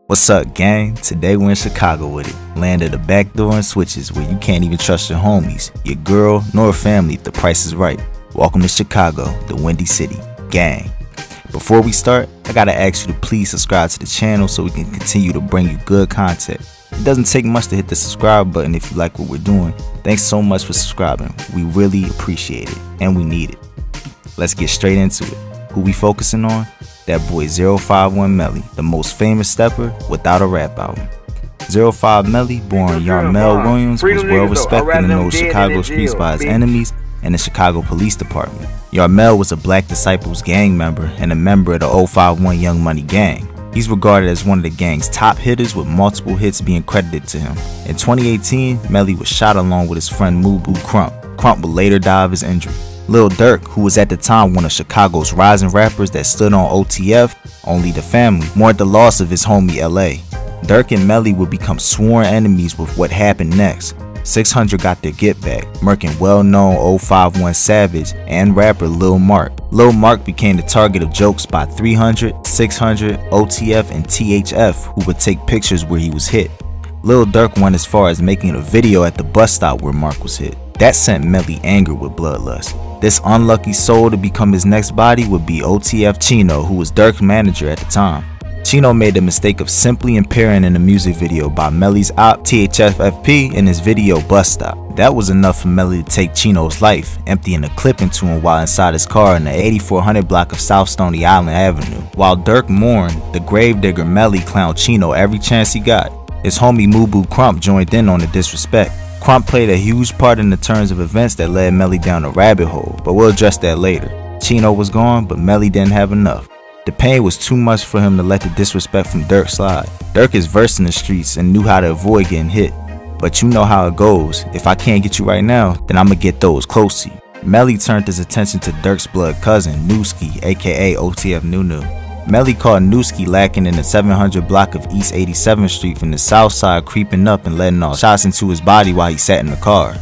What's up, gang? Today we're in Chicago with it. Land of the back door and switches where you can't even trust your homies, your girl, nor family if the price is right. Welcome to Chicago, the Windy City. Gang. Before we start, I gotta ask you to please subscribe to the channel so we can continue to bring you good content. It doesn't take much to hit the subscribe button if you like what we're doing. Thanks so much for subscribing. We really appreciate it, and we need it. Let's get straight into it. Who we focusing on? That boy 051 Melly, the most famous stepper without a rap album. 05 Melly, born Yarmel Williams, was well respected in those Chicago streets by his enemies and the Chicago Police Department. Yarmel was a Black Disciples gang member and a member of the 051 Young Money gang. He's regarded as one of the gang's top hitters with multiple hits being credited to him. In 2018, Melly was shot along with his friend Moo Crump. Crump would later die of his injury. Lil Durk, who was at the time one of Chicago's rising rappers that stood on OTF, Only the Family, mourned the loss of his homie LA. Durk and Melly would become sworn enemies with what happened next. 600 got their get back, murking well-known 051 Savage and rapper Lil Mark. Lil Mark became the target of jokes by 300, 600, OTF, and THF, who would take pictures where he was hit. Lil Durk went as far as making a video at the bus stop where Mark was hit. That sent Melly angry with bloodlust. This unlucky soul to become his next body would be OTF Chino, who was Durk's manager at the time. Chino made the mistake of simply appearing in a music video by Melly's op THFFP in his video Bus Stop. That was enough for Melly to take Chino's life, emptying a clip into him while inside his car in the 8400 block of South Stony Island Avenue. While Durk mourned, the gravedigger Melly clowned Chino every chance he got. His homie Moo Crump joined in on the disrespect. Crump played a huge part in the turns of events that led Melly down a rabbit hole, but we'll address that later. Chino was gone, but Melly didn't have enough. The pain was too much for him to let the disrespect from Durk slide. Durk is versed in the streets and knew how to avoid getting hit. But you know how it goes. If I can't get you right now, then I'ma get those close to you. Melly turned his attention to Durk's blood cousin, Newski, aka OTF Nunu. Melly caught Newski lacking in the 700 block of East 87th Street from the south side, creeping up and letting off shots into his body while he sat in the car.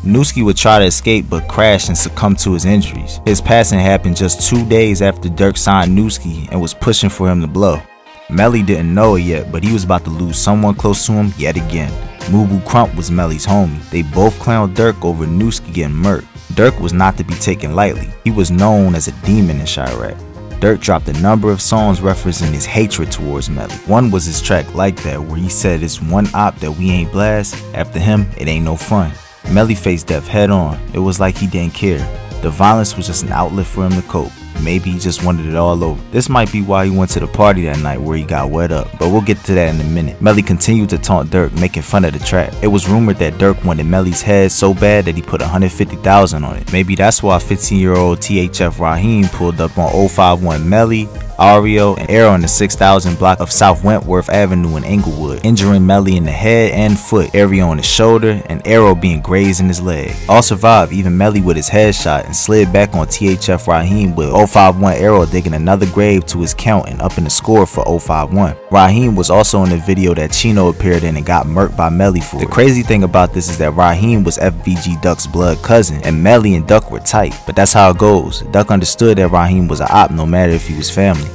Newski would try to escape but crashed and succumbed to his injuries. His passing happened just 2 days after Durk signed Newski and was pushing for him to blow. Melly didn't know it yet, but he was about to lose someone close to him yet again. Moo Crump was Melly's homie. They both clowned Durk over Newski getting murked. Durk was not to be taken lightly. He was known as a demon in Chirac. Durk dropped a number of songs referencing his hatred towards Melly. One was his track Like That, where he said it's one op that we ain't blast, after him it ain't no fun. Melly faced death head on. It was like he didn't care. The violence was just an outlet for him to cope. Maybe he just wanted it all over. This might be why he went to the party that night where he got wet up, but we'll get to that in a minute. Melly continued to taunt Durk, making fun of the track. It was rumored that Durk wanted Melly's head so bad that he put $150,000 on it. Maybe that's why 15-year-old THF Raheem pulled up on 051 Melly, Ario, and Arrow in the 6000 block of South Wentworth Avenue in Inglewood, injuring Melly in the head and foot, Ario on his shoulder, and Arrow being grazed in his leg. All survived, even Melly with his head shot, and slid back on THF Raheem with 051 Arrow digging another grave to his count and upping the score for 051. Raheem was also in the video that Chino appeared in and got murked by Melly for. The crazy thing about this is that Raheem was FBG Duck's blood cousin, and Melly and Duck were tight, but that's how it goes. Duck understood that Raheem was an op no matter if he was family.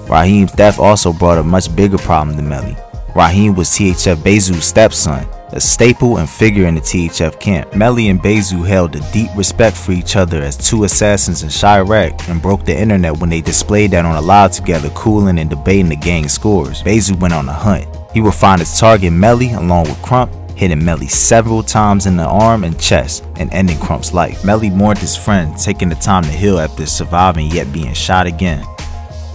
Raheem's death also brought a much bigger problem to Melly. Raheem was THF Bezu's stepson, a staple and figure in the THF camp. Melly and Bezu held a deep respect for each other as two assassins in Chirac and broke the internet when they displayed that on a live together, cooling and debating the gang scores. Bezu went on a hunt. He would find his target Melly along with Crump, hitting Melly several times in the arm and chest and ending Crump's life. Melly mourned his friend, taking the time to heal after surviving yet being shot again.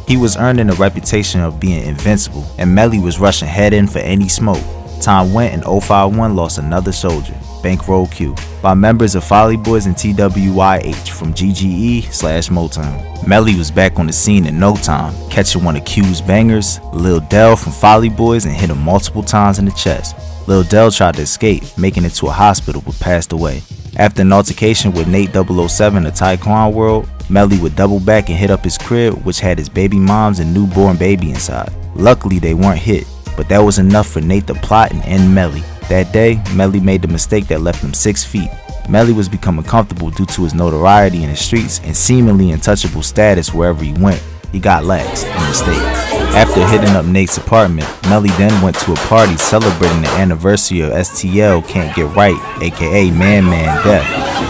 He was earning a reputation of being invincible, and Melly was rushing head in for any smoke. Time went and 051 lost another soldier, Bankroll Q, by members of Folly Boys and TWYH from GGE/Motown. Melly was back on the scene in no time, catching one of Q's bangers, Lil Del from Folly Boys, and hit him multiple times in the chest. Lil Del tried to escape, making it to a hospital but passed away. After an altercation with Nate 007 of Taekwon World, Melly would double back and hit up his crib, which had his baby moms and newborn baby inside. Luckily they weren't hit, but that was enough for Nate to plot and end Melly. That day, Melly made the mistake that left him 6 feet. Melly was becoming comfortable due to his notoriety in the streets and seemingly untouchable status wherever he went. he got laxed in the state. After hitting up Nate's apartment, Melly then went to a party celebrating the anniversary of STL Can't Get Right, aka Man Death,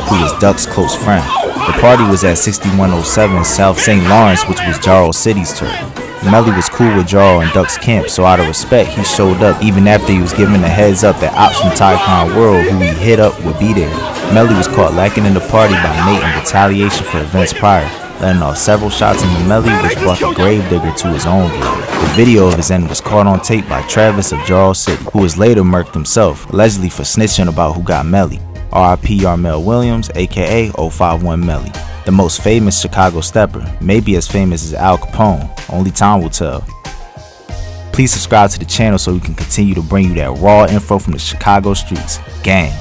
who was Duck's close friend. The party was at 6107 South St. Lawrence, which was Jarrell City's turf. Melly was cool with Jarrell and Duck's camp, so out of respect, he showed up even after he was given a heads up that ops from Tycon World, who he hit up, would be there. Melly was caught lacking in the party by Nate in retaliation for events prior, letting off several shots into Melly, which brought the gravedigger to his own grave. The video of his end was caught on tape by Travis of Jarrell City, who was later murked himself, allegedly for snitching about who got Melly. R.I.P. Yarmel Williams, aka 051 Melly. The most famous Chicago stepper, maybe as famous as Al Capone, only time will tell. Please subscribe to the channel so we can continue to bring you that raw info from the Chicago streets. Gang.